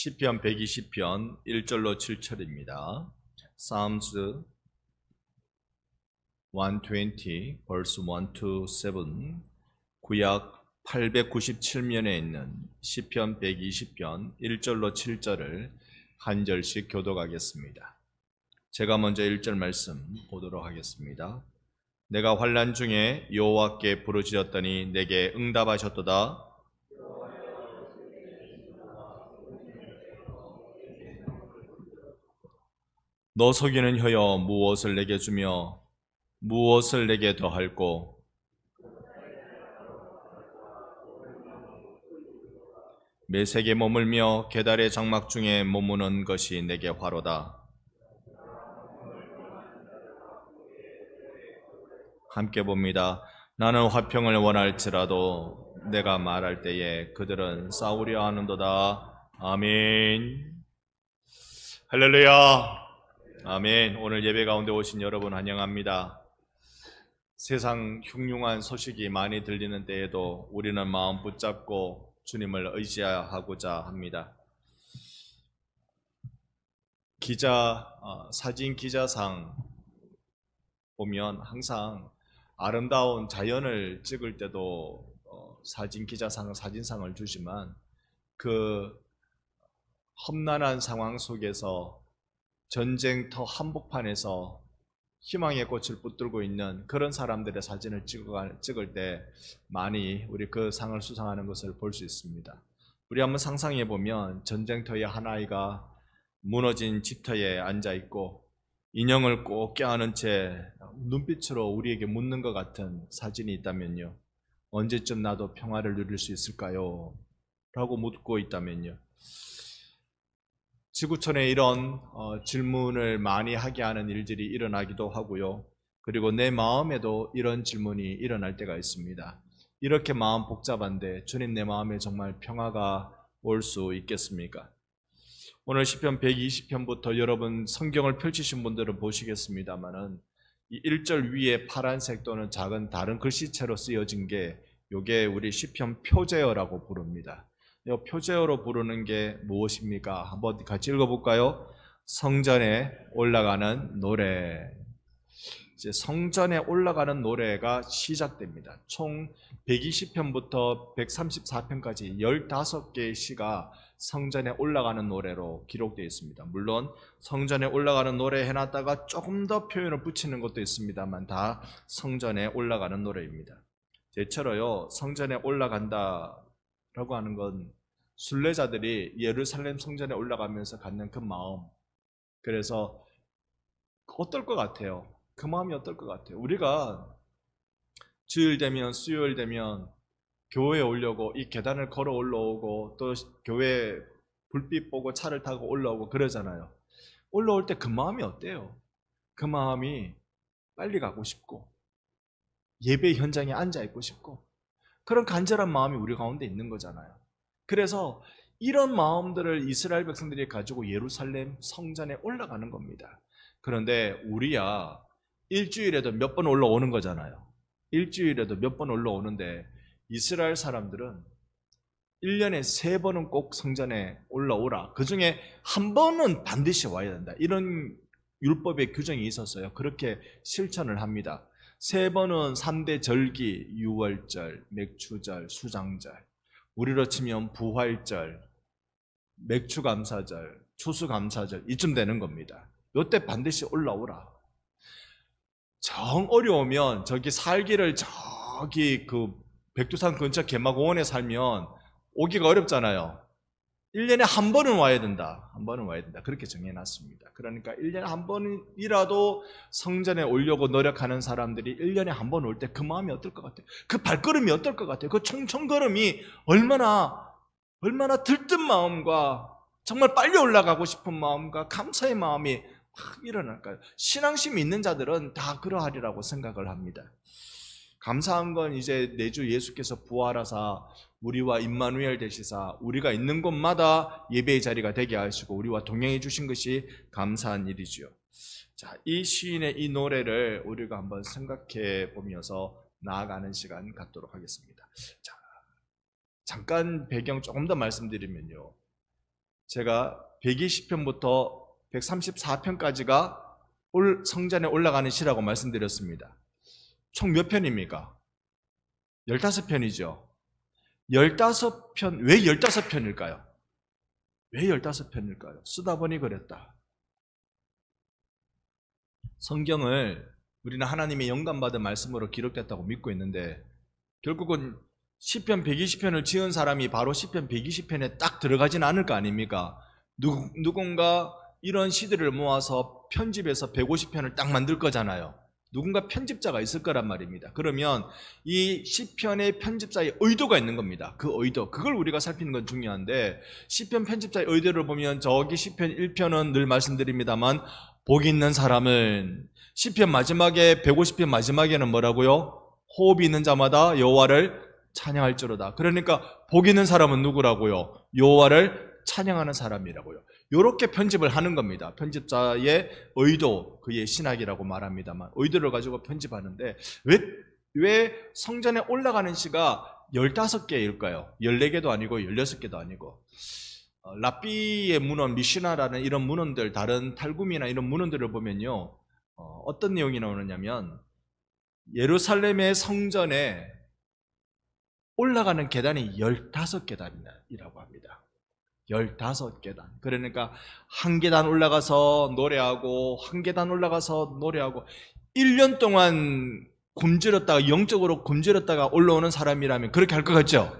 시편 120편 1절로 7절입니다. Psalms 120 verse 1 to 7 구약 897면에 있는 시편 120편 1절로 7절을 한 절씩 교독하겠습니다. 제가 먼저 1절 말씀 보도록 하겠습니다. 내가 환난 중에 여호와께 부르짖었더니 내게 응답하셨도다. 너 속이는 혀여 무엇을 내게 주며 무엇을 내게 더할꼬. 매색에 머물며 계달의 장막 중에 머무는 것이 내게 화로다. 함께 봅니다. 나는 화평을 원할지라도 내가 말할 때에 그들은 싸우려 하는도다. 아멘. 할렐루야. 아멘. 오늘 예배 가운데 오신 여러분 환영합니다. 세상 흉흉한 소식이 많이 들리는 때에도 우리는 마음 붙잡고 주님을 의지하고자 합니다. 사진 기자상 보면 항상 아름다운 자연을 찍을 때도 사진 기자상, 사진상을 주지만 그 험난한 상황 속에서 전쟁터 한복판에서 희망의 꽃을 붙들고 있는 그런 사람들의 사진을 찍을 때 많이 우리 그 상을 수상하는 것을 볼 수 있습니다. 우리 한번 상상해 보면 전쟁터에 한 아이가 무너진 집터에 앉아 있고 인형을 꼭 껴안은 채 눈빛으로 우리에게 묻는 것 같은 사진이 있다면요. 언제쯤 나도 평화를 누릴 수 있을까요? 라고 묻고 있다면요. 지구촌에 이런 질문을 많이 하게 하는 일들이 일어나기도 하고요. 그리고 내 마음에도 이런 질문이 일어날 때가 있습니다. 이렇게 마음 복잡한데 주님 내 마음에 정말 평화가 올 수 있겠습니까? 오늘 시편 120편부터 여러분 성경을 펼치신 분들은 보시겠습니다만은 이 1절 위에 파란색 또는 작은 다른 글씨체로 쓰여진 게 요게 우리 시편 표제어라고 부릅니다. 이 표제어로 부르는 게 무엇입니까? 한번 같이 읽어볼까요? 성전에 올라가는 노래. 이제 성전에 올라가는 노래가 시작됩니다. 총 120편부터 134편까지 15개의 시가 성전에 올라가는 노래로 기록되어 있습니다. 물론 성전에 올라가는 노래 해놨다가 조금 더 표현을 붙이는 것도 있습니다만 다 성전에 올라가는 노래입니다. 대체로요, 성전에 올라간다라고 하는 건 순례자들이 예루살렘 성전에 올라가면서 갖는 그 마음, 그래서 어떨 것 같아요? 그 마음이 어떨 것 같아요? 우리가 주일 되면 수요일 되면 교회에 오려고 이 계단을 걸어 올라오고 또 교회 불빛 보고 차를 타고 올라오고 그러잖아요. 올라올 때 그 마음이 어때요? 그 마음이 빨리 가고 싶고 예배 현장에 앉아 있고 싶고 그런 간절한 마음이 우리 가운데 있는 거잖아요. 그래서 이런 마음들을 이스라엘 백성들이 가지고 예루살렘 성전에 올라가는 겁니다. 그런데 우리야 일주일에도 몇 번 올라오는 거잖아요. 일주일에도 몇 번 올라오는데 이스라엘 사람들은 1년에 3번은 꼭 성전에 올라오라. 그 중에 한 번은 반드시 와야 된다. 이런 율법의 규정이 있었어요. 그렇게 실천을 합니다. 3번은 3대 절기, 유월절, 맥추절, 수장절, 우리로 치면 부활절, 맥추감사절, 추수감사절 이쯤 되는 겁니다. 이때 반드시 올라오라. 정 어려우면 저기 살기를 저기 그 백두산 근처 개마공원에 살면 오기가 어렵잖아요. 1년에 한 번은 와야 된다. 한 번은 와야 된다. 그렇게 정해놨습니다. 그러니까 1년에 한 번이라도 성전에 오려고 노력하는 사람들이 1년에 한 번 올 때 그 마음이 어떨 것 같아요? 그 발걸음이 어떨 것 같아요? 그 총총걸음이 얼마나 들뜬 마음과 정말 빨리 올라가고 싶은 마음과 감사의 마음이 확 일어날까요? 신앙심이 있는 자들은 다 그러하리라고 생각을 합니다. 감사한 건 이제 내주 예수께서 부활하사 우리와 임마누엘 되시사 우리가 있는 곳마다 예배의 자리가 되게 하시고 우리와 동행해 주신 것이 감사한 일이지요. 자, 이 시인의 이 노래를 우리가 한번 생각해 보면서 나아가는 시간 갖도록 하겠습니다. 자, 잠깐 배경 조금 더 말씀드리면요. 제가 120편부터 134편까지가 성전에 올라가는 시라고 말씀드렸습니다. 총 몇 편입니까? 15편이죠. 15편, 왜 15편일까요? 왜 15편일까요? 쓰다 보니 그랬다. 성경을 우리는 하나님의 영감받은 말씀으로 기록됐다고 믿고 있는데 결국은 시편 120편을 지은 사람이 바로 시편 120편에 딱 들어가진 않을 거 아닙니까? 누군가 이런 시들을 모아서 편집해서 150편을 딱 만들 거잖아요. 누군가 편집자가 있을 거란 말입니다. 그러면 이 시편의 편집자의 의도가 있는 겁니다. 그 의도, 그걸 우리가 살피는 건 중요한데 시편 편집자의 의도를 보면 저기 시편 1편은 늘 말씀드립니다만 복 있는 사람은 시편 마지막에 150편 마지막에는 뭐라고요? 호흡이 있는 자마다 여호와를 찬양할지로다. 그러니까 복 있는 사람은 누구라고요? 여호와를 찬양하는 사람이라고요. 이렇게 편집을 하는 겁니다. 편집자의 의도, 그의 신학이라고 말합니다만 의도를 가지고 편집하는데 왜 성전에 올라가는 시가 15개일까요? 14개도 아니고 16개도 아니고. 랍비의 문헌, 미시나라는 이런 문헌들, 다른 탈굼이나 이런 문헌들을 보면요, 어떤 내용이 나오느냐면 예루살렘의 성전에 올라가는 계단이 15계단이라고 합니다. 15계단. 그러니까 한 계단 올라가서 노래하고 한 계단 올라가서 노래하고 1년 동안 굶주렸다가 영적으로 굶주렸다가 올라오는 사람이라면 그렇게 할 것 같죠?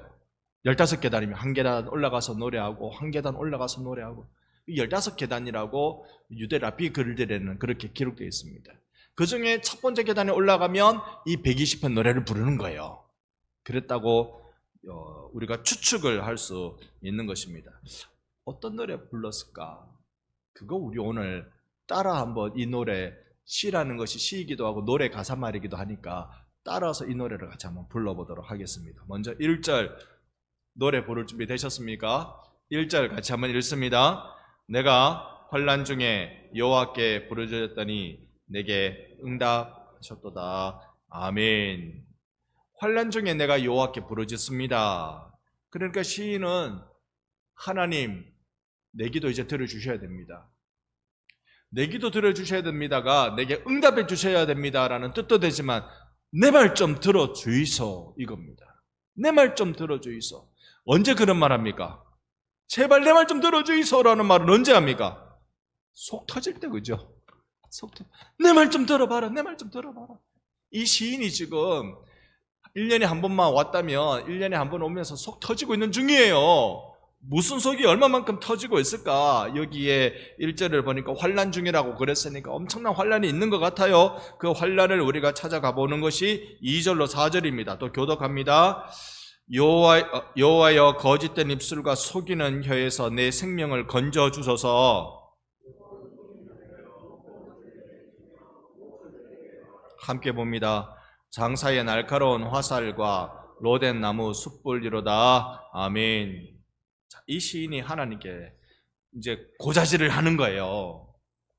15계단이면 한 계단 올라가서 노래하고 한 계단 올라가서 노래하고 15계단이라고 유대 랍비 글들에는 그렇게 기록되어 있습니다. 그 중에 첫 번째 계단에 올라가면 이 120편 노래를 부르는 거예요. 그랬다고 우리가 추측을 할 수 있는 것입니다. 어떤 노래 불렀을까? 그거 우리 오늘 따라 한번 이 노래, 시라는 것이 시이기도 하고 노래 가사말이기도 하니까 따라서 이 노래를 같이 한번 불러보도록 하겠습니다. 먼저 1절 노래 부를 준비 되셨습니까? 1절 같이 한번 읽습니다. 내가 환난 중에 여호와께 부르짖었더니 내게 응답하셨도다. 아멘. 환난 중에 내가 여호와께 부르짖습니다. 그러니까 시인은 하나님, 내 기도 이제 들어주셔야 됩니다. 내 기도 들어주셔야 됩니다가 내게 응답해 주셔야 됩니다라는 뜻도 되지만 내 말 좀 들어주이소 이겁니다. 내 말 좀 들어주이소. 언제 그런 말 합니까? 제발 내 말 좀 들어주이소라는 말은 언제 합니까? 속 터질 때, 그죠? 내 말 좀 들어봐라, 내 말 좀 들어봐라. 이 시인이 지금 1년에 한 번만 왔다면 1년에 한 번 오면서 속 터지고 있는 중이에요. 무슨 속이 얼마만큼 터지고 있을까? 여기에 1절을 보니까 환난 중이라고 그랬으니까 엄청난 환난이 있는 것 같아요. 그 환난을 우리가 찾아가 보는 것이 2절로 4절입니다. 또 교독합니다. 여호와여 거짓된 입술과 속이는 혀에서 내 생명을 건져 주소서. 함께 봅니다. 장사의 날카로운 화살과 로덴 나무 숯불이로다. 아멘. 이 시인이 하나님께 이제 고자질을 하는 거예요.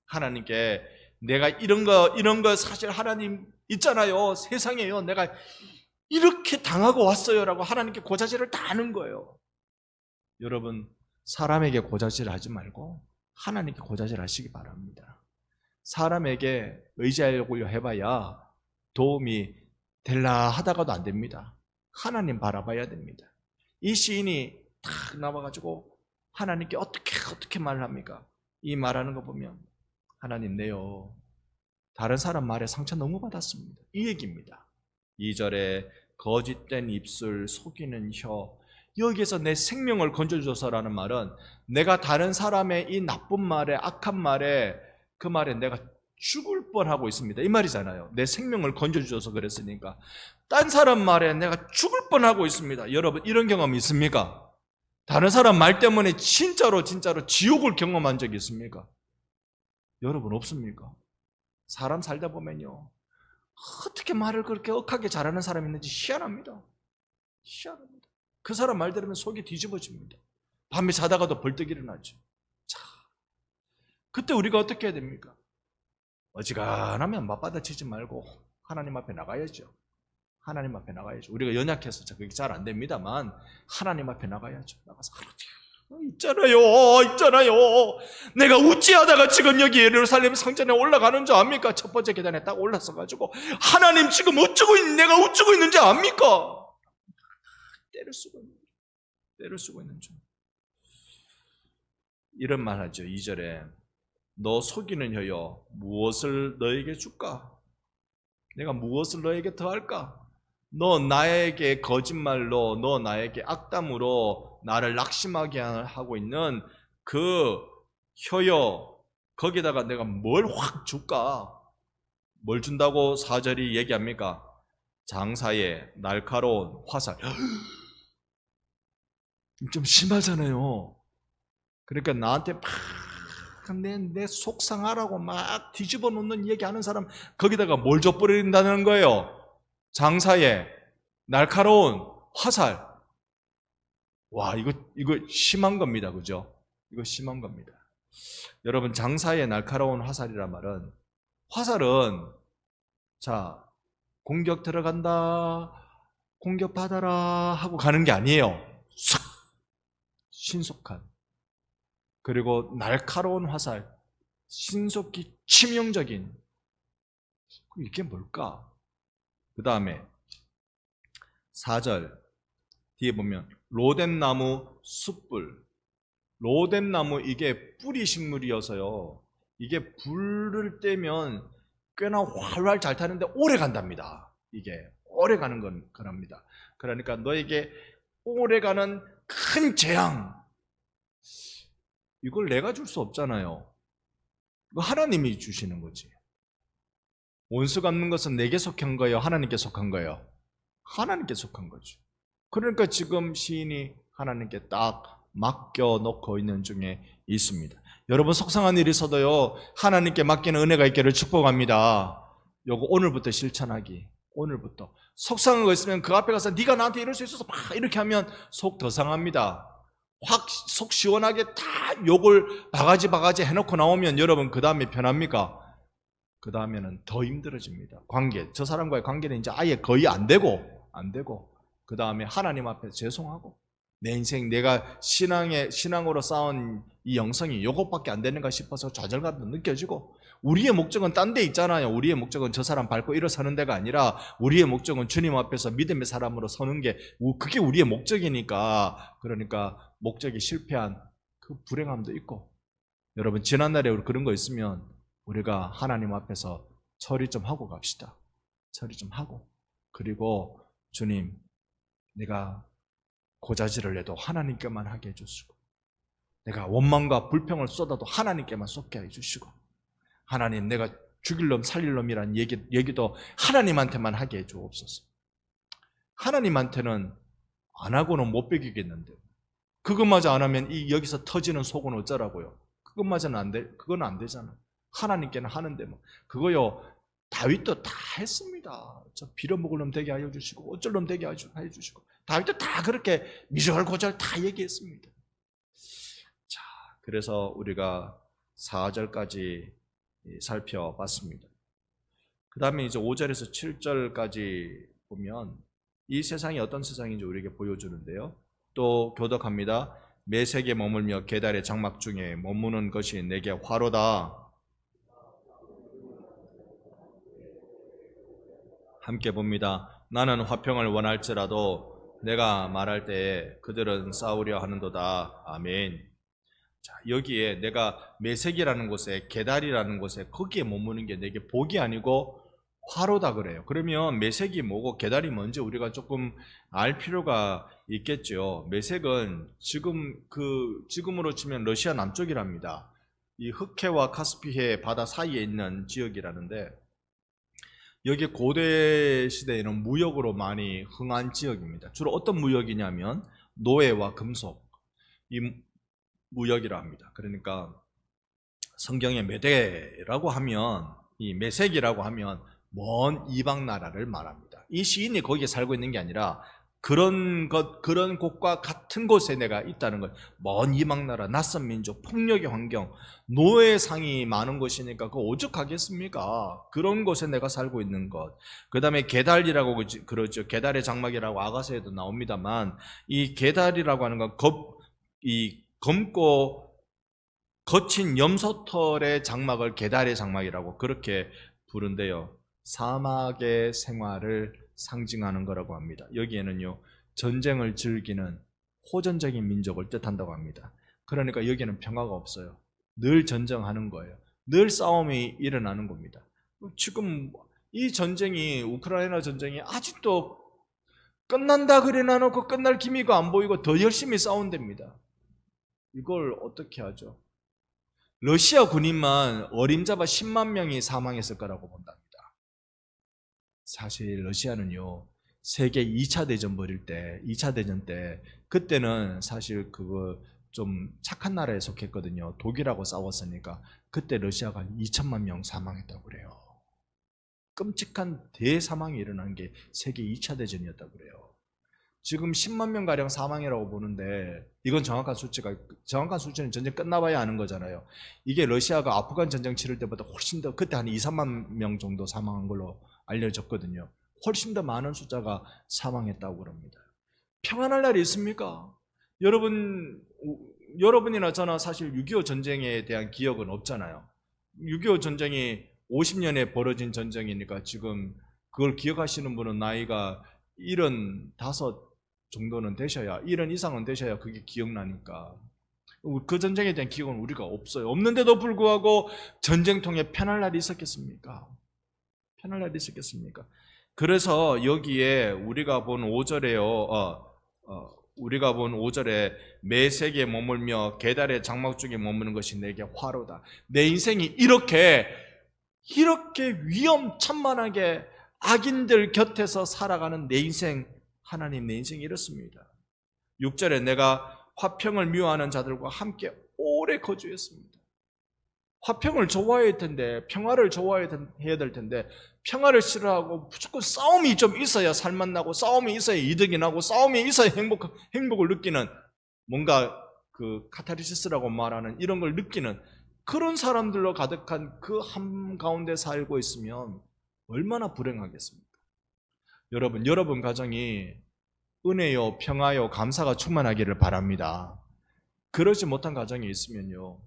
하나님께 내가 이런 거 사실 하나님 있잖아요. 세상에요. 내가 이렇게 당하고 왔어요라고 하나님께 고자질을 다 하는 거예요. 여러분, 사람에게 고자질 하지 말고 하나님께 고자질 하시기 바랍니다. 사람에게 의지하려고 해봐야 도움이 될라 하다가도 안 됩니다. 하나님 바라봐야 됩니다. 이 시인이 탁 나와가지고 하나님께 어떻게 말을 합니까? 이 말하는 거 보면 하나님 내요, 다른 사람 말에 상처 너무 받았습니다. 이 얘기입니다. 2절에 거짓된 입술, 속이는 혀, 여기에서 내 생명을 건져줘서라는 말은 내가 다른 사람의 이 나쁜 말에, 악한 말에, 그 말에 내가 죽을 뻔하고 있습니다. 이 말이잖아요. 내 생명을 건져줘서 그랬으니까. 딴 사람 말에 내가 죽을 뻔하고 있습니다. 여러분, 이런 경험 있습니까? 다른 사람 말 때문에 진짜로 지옥을 경험한 적이 있습니까? 여러분, 없습니까? 사람 살다 보면요, 어떻게 말을 그렇게 억하게 잘하는 사람이 있는지 희한합니다. 희한합니다. 그 사람 말 들으면 속이 뒤집어집니다. 밤에 자다가도 벌떡 일어나죠. 자, 그때 우리가 어떻게 해야 됩니까? 어지간하면 맞받아치지 말고 하나님 앞에 나가야죠. 하나님 앞에 나가야죠. 우리가 연약해서 그게 잘 안 됩니다만 하나님 앞에 나가야죠. 나가서 하나님, 있잖아요. 내가 우찌하다가 지금 여기 예루살렘 성전에 올라가는 줄 압니까? 첫 번째 계단에 딱 올라서가지고 하나님 지금 내가 어쩌고 있는지 압니까? 때를 쓰고 있는 중. 이런 말 하죠. 2절에 너 속이는 혀여 무엇을 너에게 줄까? 내가 무엇을 너에게 더할까? 너 나에게 거짓말로, 너 나에게 악담으로 나를 낙심하게 하고 있는 그 혀여, 거기다가 내가 뭘 확 줄까? 뭘 준다고 4절이 얘기합니까? 장사에 날카로운 화살. 좀 심하잖아요. 그러니까 나한테 막 내 속상하라고 막 뒤집어 놓는 얘기하는 사람 거기다가 뭘 줘버린다는 거예요? 장사에 날카로운 화살. 와, 이거 심한 겁니다. 그죠? 이거 심한 겁니다. 여러분, 장사에 날카로운 화살이란 말은, 화살은 자, 공격 들어간다, 공격 받아라 하고 가는 게 아니에요. 싹! 신속한, 그리고 날카로운 화살, 신속히 치명적인. 이게 뭘까? 그 다음에 4절 뒤에 보면 로뎀나무 숯불. 로뎀나무, 이게 뿌리 식물이어서요, 이게 불을 떼면 꽤나 활활 잘 타는데 오래 간답니다. 이게 오래 가는 거랍니다. 그러니까 너에게 오래 가는 큰 재앙, 이걸 내가 줄 수 없잖아요. 이거 하나님이 주시는 거지. 원수 갚는 것은 내게 속한 거예요? 하나님께 속한 거예요? 하나님께 속한 거죠. 그러니까 지금 시인이 하나님께 딱 맡겨놓고 있는 중에 있습니다. 여러분, 속상한 일이 있어도요, 하나님께 맡기는 은혜가 있기를 축복합니다. 요거 오늘부터 실천하기. 오늘부터 속상한 거 있으면 그 앞에 가서 네가 나한테 이럴 수 있어서 막 이렇게 하면 속 더 상합니다. 확 속 시원하게 다 욕을 바가지 해놓고 나오면 여러분 그 다음에 편합니까? 그 다음에는 더 힘들어집니다. 관계, 저 사람과의 관계는 이제 아예 거의 안 되고 그 다음에 하나님 앞에 죄송하고, 내 인생, 내가 신앙으로 쌓은 이 영성이 요것밖에 안 되는가 싶어서 좌절감도 느껴지고, 우리의 목적은 딴 데 있잖아요. 우리의 목적은 저 사람 밟고 일어서는 데가 아니라 우리의 목적은 주님 앞에서 믿음의 사람으로 서는 게, 그게 우리의 목적이니까. 그러니까 목적이 실패한 그 불행함도 있고, 여러분, 지난날에 우리 그런 거 있으면 우리가 하나님 앞에서 처리 좀 하고 갑시다. 처리 좀 하고, 그리고 주님, 내가 고자질을 해도 하나님께만 하게 해주시고, 내가 원망과 불평을 쏟아도 하나님께만 쏟게 해주시고, 하나님, 내가 죽일 놈 살릴 놈이란 얘기도 하나님한테만 하게 해주옵소서. 하나님한테는 안 하고는 못 베기겠는데, 그것마저 안 하면 여기서 터지는 속은 어쩌라고요? 그것마저는 안 돼, 그건 안 되잖아. 하나님께는 하는데 뭐. 그거요, 다윗도 다 했습니다. 저 빌어먹을 놈 되게 하여 주시고 어쩔 놈 되게 하여 주시고, 다윗도 다 그렇게 미절고절 다 얘기했습니다. 자, 그래서 우리가 4절까지 살펴봤습니다. 그 다음에 이제 5절에서 7절까지 보면 이 세상이 어떤 세상인지 우리에게 보여주는데요. 또 교독합니다. 매색에 머물며 계달의 장막 중에 머무는 것이 내게 화로다. 함께 봅니다. 나는 화평을 원할지라도 내가 말할 때에 그들은 싸우려 하는도다. 아멘. 자, 여기에 내가 매색이라는 곳에, 계달이라는 곳에, 거기에 머무는 게 내게 복이 아니고 화로다 그래요. 그러면 매색이 뭐고 계달이 뭔지 우리가 조금 알 필요가 있겠죠. 매색은 지금으로 치면 러시아 남쪽이랍니다. 이 흑해와 카스피해 바다 사이에 있는 지역이라는데, 여기 고대 시대에는 무역으로 많이 흥한 지역입니다. 주로 어떤 무역이냐면 노예와 금속, 이 무역이라 합니다. 그러니까 성경의 메대라고 하면, 이 메색이라고 하면 먼 이방 나라를 말합니다. 이 시인이 거기에 살고 있는 게 아니라 그런 곳과 같은 곳에 내가 있다는 것. 먼 이방 나라, 낯선 민족, 폭력의 환경, 노예상이 많은 곳이니까 그거 오죽하겠습니까? 그런 곳에 내가 살고 있는 것. 그 다음에 계달이라고 그러죠. 계달의 장막이라고 아가서에도 나옵니다만, 이 계달이라고 하는 건 이 검고 거친 염소털의 장막을 게달의 장막이라고 그렇게 부른데요. 사막의 생활을 상징하는 거라고 합니다. 여기에는요, 전쟁을 즐기는 호전적인 민족을 뜻한다고 합니다. 그러니까 여기는 평화가 없어요. 늘 전쟁하는 거예요. 늘 싸움이 일어나는 겁니다. 지금 이 전쟁이, 우크라이나 전쟁이 아직도 끝난다 그래 놔놓고 끝날 기미가 안 보이고 더 열심히 싸운답니다. 이걸 어떻게 하죠? 러시아 군인만 어림잡아 10만 명이 사망했을 거라고 본답니다. 사실 러시아는요, 세계 2차 대전 벌일 때, 2차 대전 때, 그때는 사실 그거 좀 착한 나라에 속했거든요. 독일하고 싸웠으니까. 그때 러시아가 2천만 명 사망했다고 그래요. 끔찍한 대사망이 일어난 게 세계 2차 대전이었다고 그래요. 지금 10만 명가량 사망이라고 보는데, 이건 정확한 수치는 전쟁 끝나봐야 아는 거잖아요. 이게 러시아가 아프간 전쟁 치를 때보다 훨씬 더, 그때 한 2, 3만 명 정도 사망한 걸로 알려졌거든요. 훨씬 더 많은 숫자가 사망했다고 그럽니다. 평안할 날이 있습니까? 여러분이나 저나 사실 6.25 전쟁에 대한 기억은 없잖아요. 6.25 전쟁이 50년에 벌어진 전쟁이니까 지금 그걸 기억하시는 분은 나이가 75 정도는 되셔야, 70 이상은 되셔야 그게 기억나니까. 그 전쟁에 대한 기억은 우리가 없어요. 없는데도 불구하고 전쟁통에 편할 날이 있었겠습니까? 편할 날이 있었겠습니까? 그래서 여기에 우리가 본 5절에요. 우리가 본 5절에 매색에 머물며 게달의 장막 중에 머무는 것이 내게 화로다. 내 인생이 이렇게 위험천만하게 악인들 곁에서 살아가는 내 인생, 하나님 내 인생이 이렇습니다. 6절에 내가 화평을 미워하는 자들과 함께 오래 거주했습니다. 화평을 좋아해야 할 텐데, 평화를 좋아해야 될 텐데, 평화를 싫어하고 무조건 싸움이 좀 있어야 살맛나고, 싸움이 있어야 이득이 나고, 싸움이 있어야 행복을 느끼는, 뭔가 그 카타르시스라고 말하는 이런 걸 느끼는 그런 사람들로 가득한 그 한가운데 살고 있으면 얼마나 불행하겠습니까? 여러분 가정이 은혜요, 평화요, 감사가 충만하기를 바랍니다. 그러지 못한 가정이 있으면요,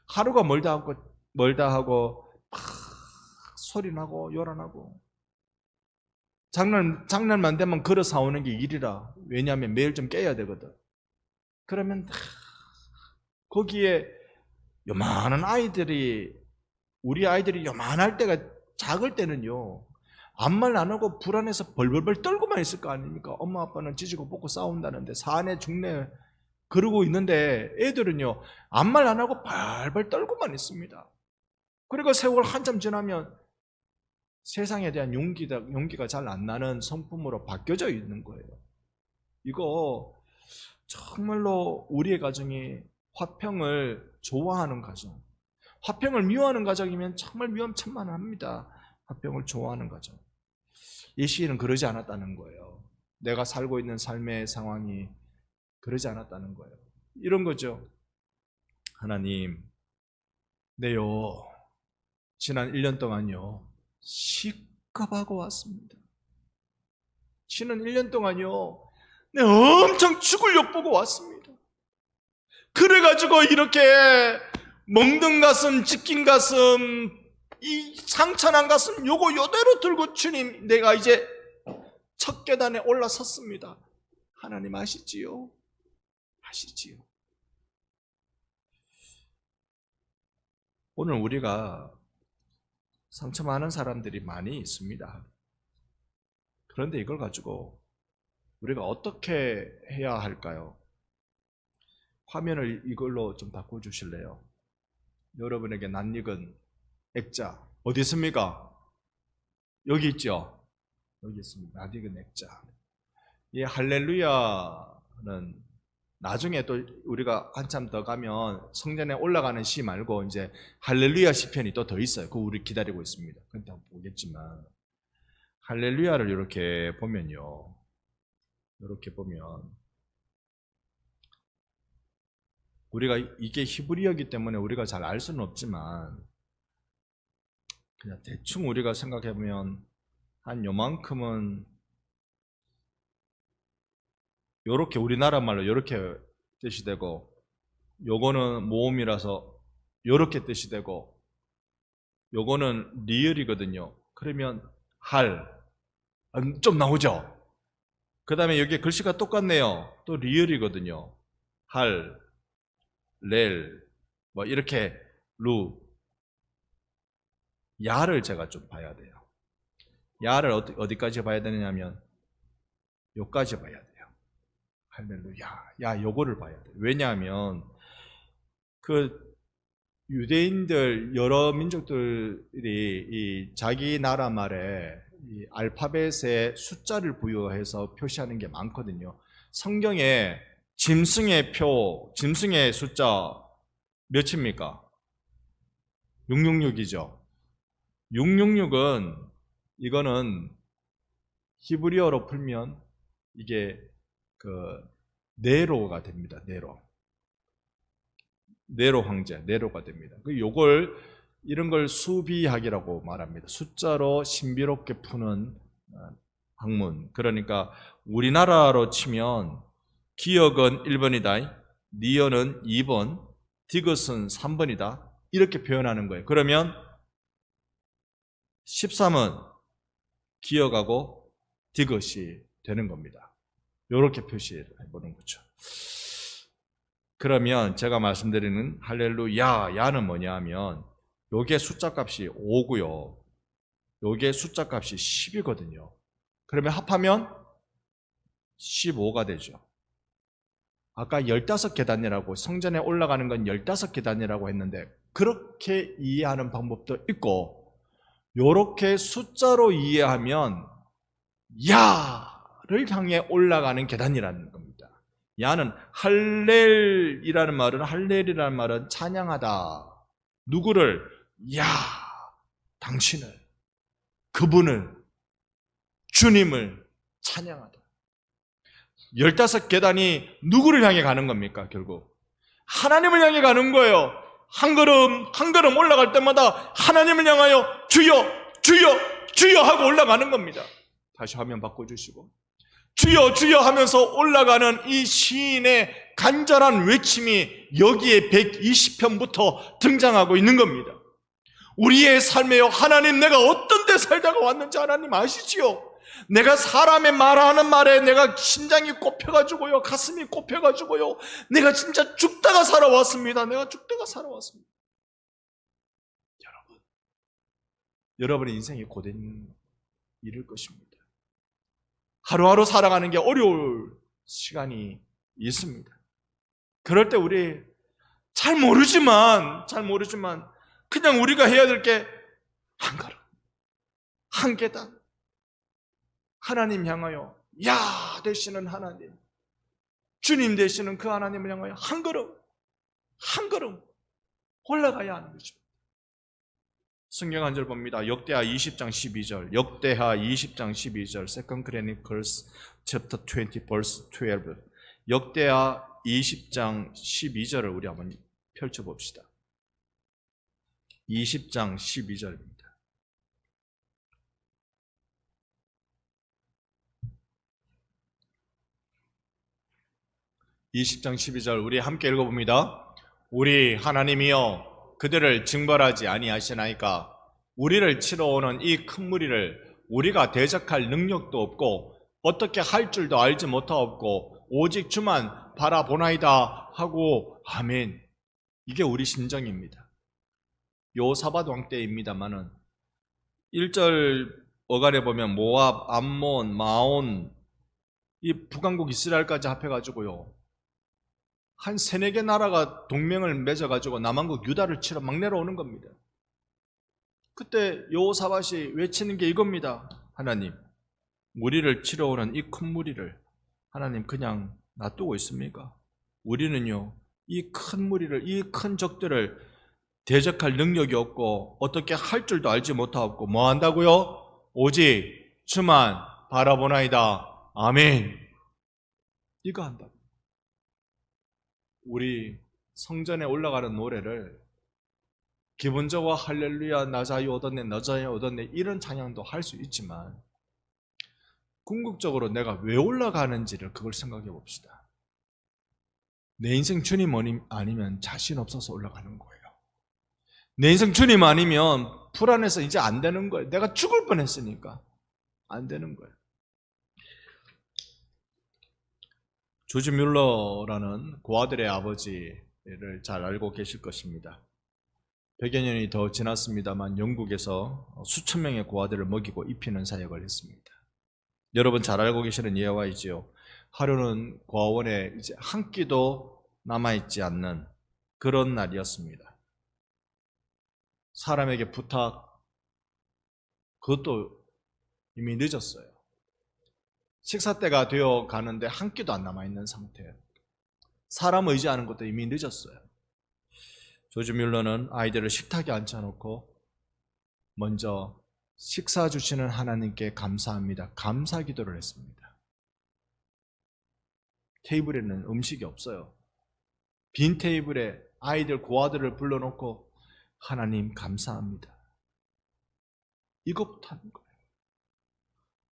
하루가 멀다 하고 막 소리나고 요란하고, 장날만 되면 걸어 사오는 게 일이라. 왜냐하면 매일 좀 깨야 되거든. 그러면 거기에 요만한 우리 아이들이 요만할 때가, 작을 때는요, 아무 말 안 하고 불안해서 벌벌벌 떨고만 있을 거 아닙니까? 엄마 아빠는 지지고 볶고 싸운다는데, 사내 중내 그러고 있는데, 애들은요 아무 말 안 하고 발발 떨고만 있습니다. 그러니까 세월 한참 지나면 세상에 대한 용기가 잘 안 나는 성품으로 바뀌어져 있는 거예요. 이거 정말로 우리의 가정이 화평을 좋아하는 가정, 화평을 미워하는 가정이면 정말 위험천만합니다. 화평을 좋아하는 가정. 이 시인은 그러지 않았다는 거예요. 내가 살고 있는 삶의 상황이 그러지 않았다는 거예요. 이런 거죠. 하나님, 네요, 지난 1년 동안요 시급하고 왔습니다. 지난 1년 동안요 네, 엄청 죽을 욕보고 왔습니다. 그래가지고 이렇게 먹는 가슴, 찢긴 가슴, 이 상처난 가슴 요거 요대로 들고, 주님 내가 이제 첫 계단에 올라섰습니다. 하나님 아시지요? 아시지요? 오늘 우리가 상처 많은 사람들이 많이 있습니다. 그런데 이걸 가지고 우리가 어떻게 해야 할까요? 화면을 이걸로 좀 바꿔주실래요? 여러분에게 낯익은 액자 어디 있습니까? 여기 있죠? 여기 있습니다. 낯익은 액자. 이 할렐루야는 나중에 또 우리가 한참 더 가면 성전에 올라가는 시 말고 이제 할렐루야 시편이 또 더 있어요. 그거 우리 기다리고 있습니다. 그때 한번 보겠지만, 할렐루야를 이렇게 보면요, 이렇게 보면 우리가 이게 히브리어이기 때문에 우리가 잘 알 수는 없지만, 그냥 대충 우리가 생각해보면 한 요만큼은 요렇게, 우리나라 말로 요렇게 뜻이 되고, 요거는 모음이라서 요렇게 뜻이 되고, 요거는 리을이거든요. 그러면 할, 좀 나오죠? 그 다음에 여기 글씨가 똑같네요. 또 리을이거든요. 할, 렐, 뭐 이렇게 루, 야를 제가 좀 봐야 돼요. 야를 어디까지 봐야 되느냐면 요까지 봐야 돼요. 할렐루야. 야, 요거를 봐야 돼요. 왜냐하면 그 유대인들 여러 민족들이 이 자기 나라 말에 이 알파벳에 숫자를 부여해서 표시하는 게 많거든요. 성경에 짐승의 표, 짐승의 숫자 몇입니까? 666이죠. 666은 이거는 히브리어로 풀면 이게 그 네로가 됩니다. 네로 황제, 네로가 됩니다. 요걸 이런 걸 수비학이라고 말합니다. 숫자로 신비롭게 푸는 학문. 그러니까 우리나라로 치면 기역은 1번이다. 니언은 2번, 디귿은 3번이다. 이렇게 표현하는 거예요. 그러면 13은 기역하고 디귿이 되는 겁니다. 이렇게 표시해 보는 거죠. 그러면 제가 말씀드리는 할렐루야, 야는 뭐냐 하면 요게 숫자 값이 5고요. 요게 숫자 값이 10이거든요. 그러면 합하면 15가 되죠. 아까 15계단이라고, 성전에 올라가는 건 15계단이라고 했는데 그렇게 이해하는 방법도 있고, 요렇게 숫자로 이해하면 야를 향해 올라가는 계단이라는 겁니다. 야는 할렐이라는 말은 찬양하다. 누구를? 야, 당신을, 그분을, 주님을 찬양하다. 15계단이 누구를 향해 가는 겁니까? 결국 하나님을 향해 가는 거예요. 한 걸음 한 걸음 올라갈 때마다 하나님을 향하여 주여 주여 주여 하고 올라가는 겁니다. 다시 화면 바꿔주시고, 주여 주여 하면서 올라가는 이 시인의 간절한 외침이 여기에 120편부터 등장하고 있는 겁니다. 우리의 삶에요, 하나님, 내가 어떤 데 살다가 왔는지 하나님 아시지요? 내가 사람의 말하는 말에 내가 심장이 꼽혀가지고요, 가슴이 꼽혀가지고요, 내가 진짜 죽다가 살아왔습니다. 내가 죽다가 살아왔습니다. 여러분의 인생이 고된 일일 것입니다. 하루하루 살아가는 게 어려울 시간이 있습니다. 그럴 때 우리 잘 모르지만 그냥 우리가 해야 될 게 한 걸음, 한 계단, 하나님 향하여, 야 되시는 하나님, 주님 되시는 그 하나님을 향하여 한 걸음 올라가야 하는 거죠. 성경 한 절 봅니다. 역대하 20장 12절. 역대하 20장 12절. Second Chronicles chapter 20 verse 12. 역대하 20장 12절을 우리 한번 펼쳐 봅시다. 20장 12절입니다. (20장 12절) 우리 함께 읽어봅니다. 우리 하나님이여 그들을 징벌하지 아니하시나이까. 우리를 치러 오는 이 큰 무리를 우리가 대적할 능력도 없고 어떻게 할 줄도 알지 못하옵고 오직 주만 바라보나이다 하고 아멘. 이게 우리 심정입니다. 요사밧 왕 때입니다만은 1절 어간에 보면 모압, 암몬, 마온, 이 북왕국 이스라엘까지 합해가지고요, 한 3-4개 나라가 동맹을 맺어가지고 남왕국 유다를 치러 막 내려오는 겁니다. 그때 여호사밧이 외치는 게 이겁니다. 하나님, 우리를 치러 오는 이 큰 무리를 하나님 그냥 놔두고 있습니까? 우리는요, 이 큰 무리를, 이 큰 적들을 대적할 능력이 없고 어떻게 할 줄도 알지 못하고 뭐 한다고요? 오직 주만 바라보나이다. 아멘. 이거 한다고. 우리 성전에 올라가는 노래를 기본적으로 할렐루야, 나자요 얻었네, 너자요 얻었네, 이런 찬양도 할 수 있지만 궁극적으로 내가 왜 올라가는지를 그걸 생각해 봅시다. 내 인생 주님 아니면 자신 없어서 올라가는 거예요. 내 인생 주님 아니면 불안해서 이제 안 되는 거예요. 내가 죽을 뻔했으니까 안 되는 거예요. 조지 뮬러라는 고아들의 아버지를 잘 알고 계실 것입니다. 100여 년이 더 지났습니다만 영국에서 수천 명의 고아들을 먹이고 입히는 사역을 했습니다. 여러분 잘 알고 계시는 예화이지요. 하루는 고아원에 이제 한 끼도 남아있지 않는 그런 날이었습니다. 사람에게 부탁, 그것도 이미 늦었어요. 식사 때가 되어 가는데 한 끼도 안 남아있는 상태예요. 사람 의지하는 것도 이미 늦었어요. 조지 뮬러는 아이들을 식탁에 앉혀놓고 먼저 식사 주시는 하나님께 감사합니다. 감사 기도를 했습니다. 테이블에는 음식이 없어요. 빈 테이블에 아이들 고아들을 불러놓고 하나님 감사합니다. 이것부터 하는 거예요.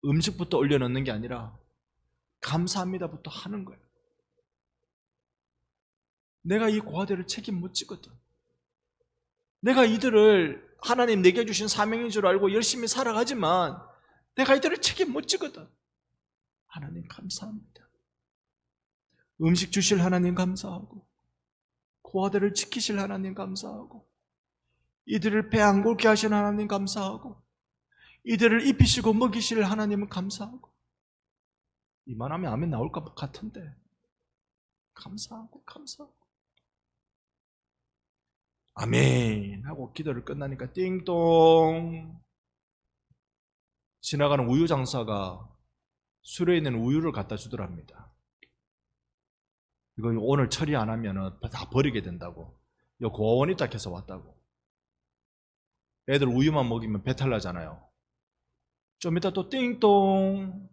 음식부터 올려놓는 게 아니라 감사합니다부터 하는 거예요. 내가 이 고아들을 책임 못 지거든. 내가 이들을 하나님 내게 주신 사명인 줄 알고 열심히 살아가지만 내가 이들을 책임 못 지거든. 하나님 감사합니다. 음식 주실 하나님 감사하고 고아들을 지키실 하나님 감사하고 이들을 배 안 곪게 하신 하나님 감사하고 이들을 입히시고 먹이실 하나님은 감사하고. 이만하면 아멘 나올 것 같은데 감사하고 아멘 하고 기도를 끝나니까 띵동 지나가는 우유 장사가 술에 있는 우유를 갖다 주더랍니다. 이거 오늘 처리 안 하면 다 버리게 된다고. 이거 고아원이 딱 해서 왔다고. 애들 우유만 먹이면 배탈 나잖아요. 좀 이따 또 띵동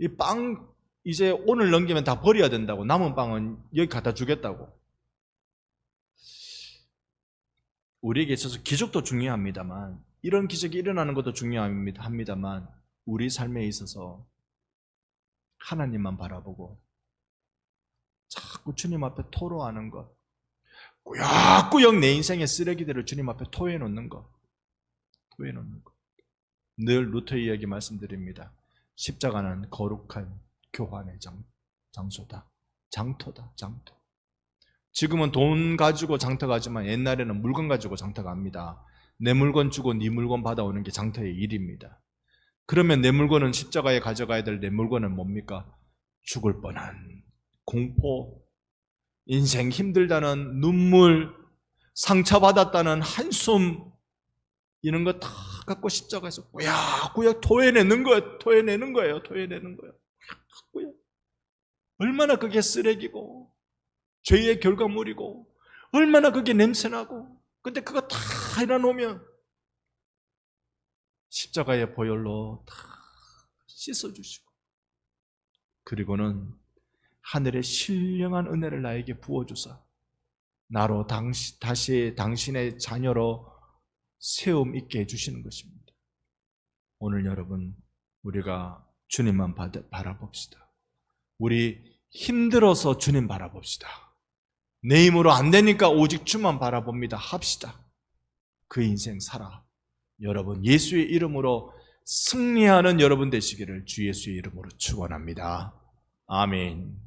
이 빵 이제 오늘 넘기면 다 버려야 된다고. 남은 빵은 여기 갖다 주겠다고. 우리에게 있어서 기적도 중요합니다만 이런 기적이 일어나는 것도 중요합니다만 우리 삶에 있어서 하나님만 바라보고 자꾸 주님 앞에 토로하는 것, 꾸역꾸역 내 인생의 쓰레기들을 주님 앞에 토해놓는 것. 늘 루터 이야기 말씀드립니다. 십자가는 거룩한 교환의 장소다. 장터다. 지금은 돈 가지고 장터 가지만 옛날에는 물건 가지고 장터 갑니다. 내 물건 주고 네 물건 받아오는 게 장터의 일입니다. 그러면 내 물건은 십자가에 가져가야 될 내 물건은 뭡니까? 죽을 뻔한 공포, 인생 힘들다는 눈물, 상처받았다는 한숨, 이런 거 다 갖고 십자가에서 꾸역꾸역 토해내는 거예요. 얼마나 그게 쓰레기고 죄의 결과물이고 얼마나 그게 냄새나고. 근데 그거 다 해놔놓으면 십자가의 보혈로 다 씻어주시고 그리고는 하늘의 신령한 은혜를 나에게 부어주사 나로 다시 당신의 자녀로 세움 있게 해주시는 것입니다. 오늘 여러분 우리가 주님만 바라봅시다. 우리 힘들어서 주님 바라봅시다. 내 힘으로 안 되니까 오직 주만 바라봅니다. 합시다. 그 인생 살아. 여러분 예수의 이름으로 승리하는 여러분 되시기를 주 예수의 이름으로 축원합니다. 아멘.